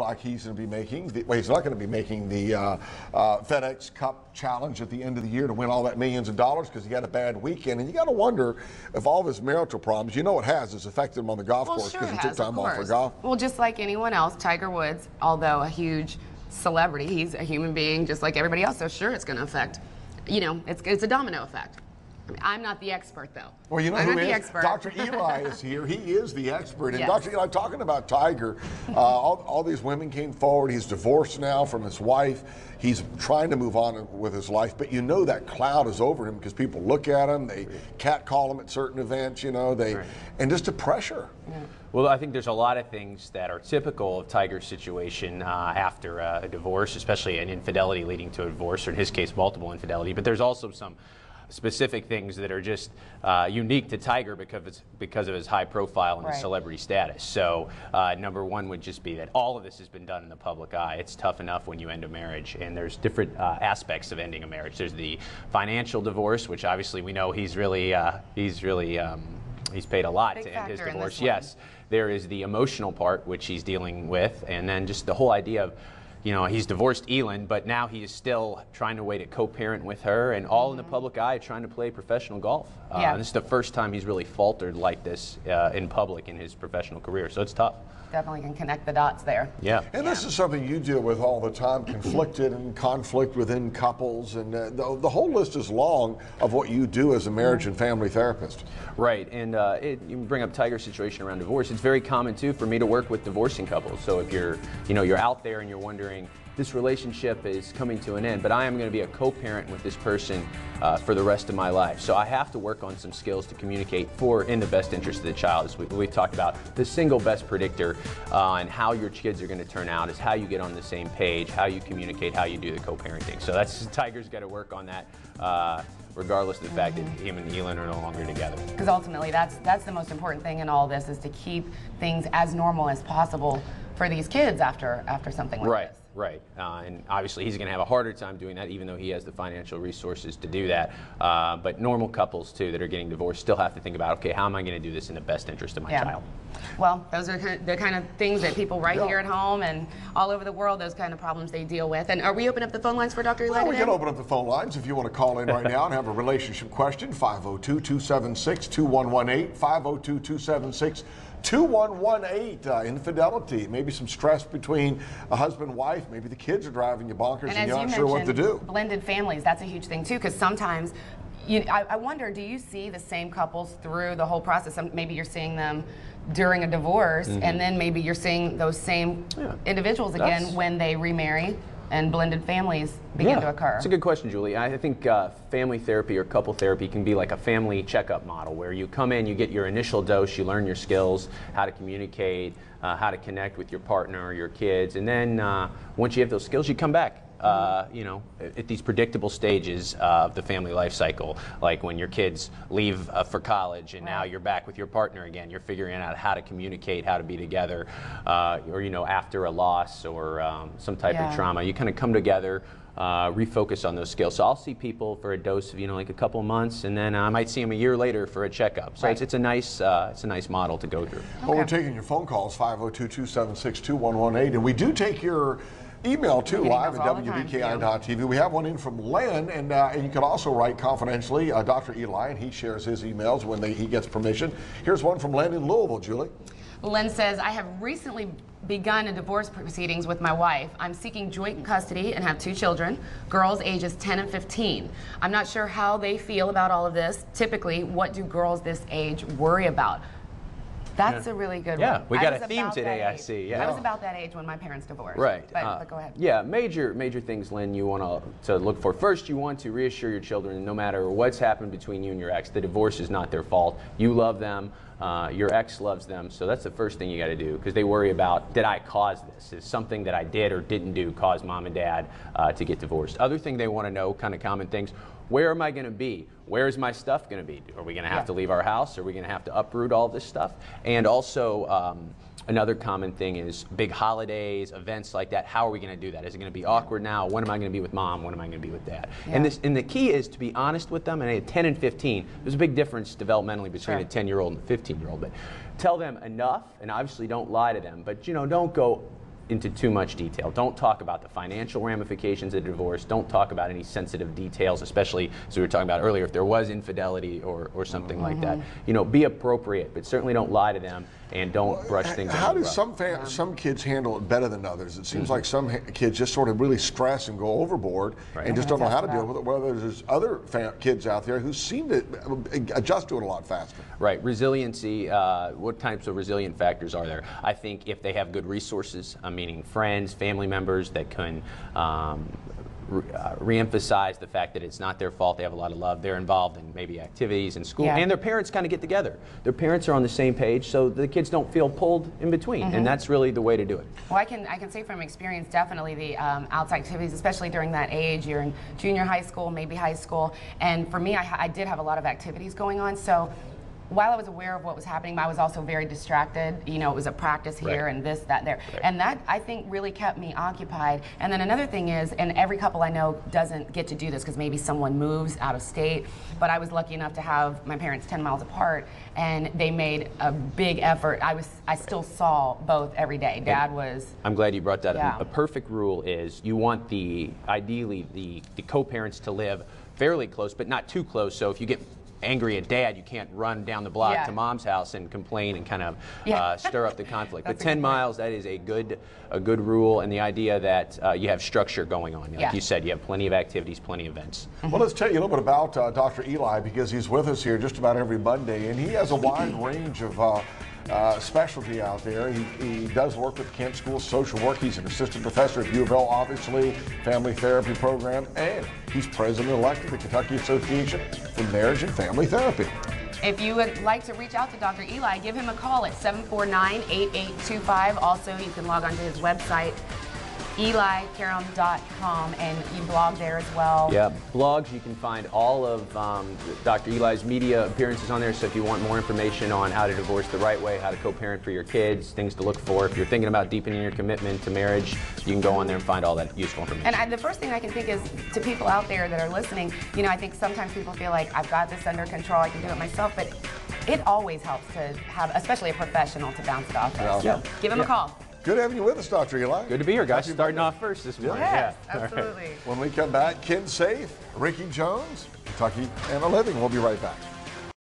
like he's going to be making well, he's not going to be making the FedEx Cup Challenge at the end of the year to win all that millions of dollars because he had a bad weekend. And you got to wonder if all of his marital problems, you know it has, it's affected him on the golf course because he took time off for golf. Well, just like anyone else, Tiger Woods, although a huge celebrity, he's a human being just like everybody else, so sure it's going to affect, you know, it's a domino effect. I mean, I'm not the expert, though. Well, you know who is? Dr. Eli is here. He is the expert. And yes. Dr. Eli, talking about Tiger, all these women came forward. He's divorced now from his wife. He's trying to move on with his life, but you know that cloud is over him because people look at him, they catcall him at certain events, you know, and just the pressure. Yeah. Well, I think there's a lot of things that are typical of Tiger's situation after a divorce, especially an infidelity leading to a divorce, or in his case, multiple infidelity. But there's also some specific things that are just unique to Tiger because of his high profile and his celebrity status. So number one would just be that all of this has been done in the public eye. It's tough enough when you end a marriage, and there's different aspects of ending a marriage. There's the financial divorce, which obviously we know he's paid a lot to end his divorce. Yes. There is the emotional part, which he's dealing with, and then just the whole idea of, you know, he's divorced Elin, but now he is still trying to wait to co-parent with her, and all in the public eye, trying to play professional golf. And this is the first time he's really faltered like this in public in his professional career, so it's tough. Definitely can connect the dots there. Yeah. And this is something you deal with all the time, conflicted and conflict within couples, and the whole list is long of what you do as a marriage and family therapist. Right, and you bring up Tiger's situation around divorce. It's very common too for me to work with divorcing couples. So if you're out there and you're wondering, this relationship is coming to an end, but I am going to be a co-parent with this person for the rest of my life. So I have to work on some skills to communicate in the best interest of the child. As we've talked about, the single best predictor on how your kids are going to turn out is how you get on the same page, how you communicate, how you do the co-parenting. So Tiger's got to work on that. Regardless of the fact that him and Elin are no longer together. Because ultimately, that's the most important thing in all this, is to keep things as normal as possible for these kids after something like this. Right, and obviously he's going to have a harder time doing that, even though he has the financial resources to do that. But normal couples, too, that are getting divorced still have to think about, okay, how am I going to do this in the best interest of my child? Well, those are the kind of things that people right here at home and all over the world, those kind of problems they deal with. And are we opening up the phone lines for Dr. Eli today? We can open up the phone lines if you want to call in right now and have a relationship question. 502-276-2118, 502-276-2118. Infidelity, maybe some stress between a husband and wife, maybe the kids are driving you bonkers and you're not sure what to do. Blended families, that's a huge thing too, because sometimes I wonder, do you see the same couples through the whole process? Maybe you're seeing them during a divorce, and then maybe you're seeing those same individuals again when they remarry and blended families begin to occur. It's a good question, Julie. I think family therapy or couple therapy can be like a family checkup model where you come in, you get your initial dose, you learn your skills, how to communicate, how to connect with your partner or your kids, and then once you have those skills, you come back. At these predictable stages of the family life cycle, like when your kids leave for college and now you're back with your partner again, you're figuring out how to communicate, how to be together, or after a loss or some type of trauma, you kind of come together, refocus on those skills. So I'll see people for a dose of like a couple months, and then I might see them a year later for a checkup. So it's a nice model to go through. Well, we're taking your phone calls, 502-276-2118, and we do take your email too, live at WBKI.TV. We have one in from Len, and you can also write confidentially, Dr. Eli, and he shares his emails when he gets permission. Here's one from Len in Louisville, Julie. Len says, I have recently begun a divorce proceedings with my wife. I'm seeking joint custody and have 2 children, girls ages 10 and 15. I'm not sure how they feel about all of this. Typically, what do girls this age worry about? That's a really good one. Yeah, we got a theme today, I see. Yeah. I was about that age when my parents divorced. Right. But go ahead. Yeah, major things, Lynn, you want to look for. First, you want to reassure your children, no matter what's happened between you and your ex, the divorce is not their fault. You love them. Your ex loves them, so that's the first thing you got to do, because they worry about, did I cause this? Is something that I did or didn't do cause mom and dad to get divorced? Other thing they want to know, kind of common things, where am I going to be? Where is my stuff going to be? Are we going to have to leave our house? Are we going to have to uproot all this stuff? And also, another common thing is big holidays, events like that. How are we going to do that? Is it going to be awkward now? When am I going to be with mom? When am I going to be with dad? And the key is to be honest with them. And at 10 and 15, there's a big difference developmentally between a 10-year-old and a 15-year-old. But tell them enough, and obviously don't lie to them. But don't go into too much detail. Don't talk about the financial ramifications of divorce. Don't talk about any sensitive details, especially as we were talking about earlier, if there was infidelity or something like that. You know, be appropriate, but certainly don't lie to them and don't brush things How under do the rug. some kids handle it better than others? It seems like some kids just sort of really stress and go overboard and just don't know how to deal with it. Whether there's other kids out there who seem to adjust to it a lot faster. Right, resiliency. What types of resilient factors are there? I think if they have good resources, meaning friends, family members that can re-emphasize the fact that it's not their fault, they have a lot of love, they're involved in maybe activities in school, and their parents kind of get together. Their parents are on the same page, so the kids don't feel pulled in between, and that's really the way to do it. Well, I can say from experience, definitely the outside activities, especially during that age, you're in junior high school, maybe high school, and for me, I did have a lot of activities going on, so while I was aware of what was happening, I was also very distracted. You know, it was a practice here and this, that, there. And that, I think, really kept me occupied. And then another thing is, and every couple I know doesn't get to do this because maybe someone moves out of state, but I was lucky enough to have my parents 10 miles apart, and they made a big effort. I still saw both every day. Dad was... I'm glad you brought that up. A perfect rule is you want ideally the co-parents to live fairly close, but not too close, so if you get angry at dad, you can't run down the block to mom's house and complain and kind of stir up the conflict. But 10 miles, that is a good rule, and the idea that you have structure going on. Like you said, you have plenty of activities, plenty of events. Well, let's tell you a little bit about Dr. Eli, because he's with us here just about every Monday, and he has a wide range of specialty out there. He does work with Kent School of Social Work. He's an assistant professor at U of L, obviously, family therapy program, and he's president-elect of the Kentucky Association for Marriage and Family Therapy. If you would like to reach out to Dr. Eli, give him a call at 749-8825. Also, you can log on to his website, elikaram.com, and you blog there as well. Yeah, blogs, you can find all of Dr. Eli's media appearances on there, so if you want more information on how to divorce the right way, how to co-parent for your kids, things to look for, if you're thinking about deepening your commitment to marriage, you can go on there and find all that useful information. And the first thing I can think is, to people out there that are listening, you know, I think sometimes people feel like, I've got this under control, I can do it myself, but it always helps to have, especially a professional, to bounce it off of. So give him a call. Good having you with us, Dr. Eli. Good to be here, guys. Starting off first this morning. Yes, absolutely. When we come back, Ken Safe, Ricky Jones, Kentucky and a Living. We'll be right back.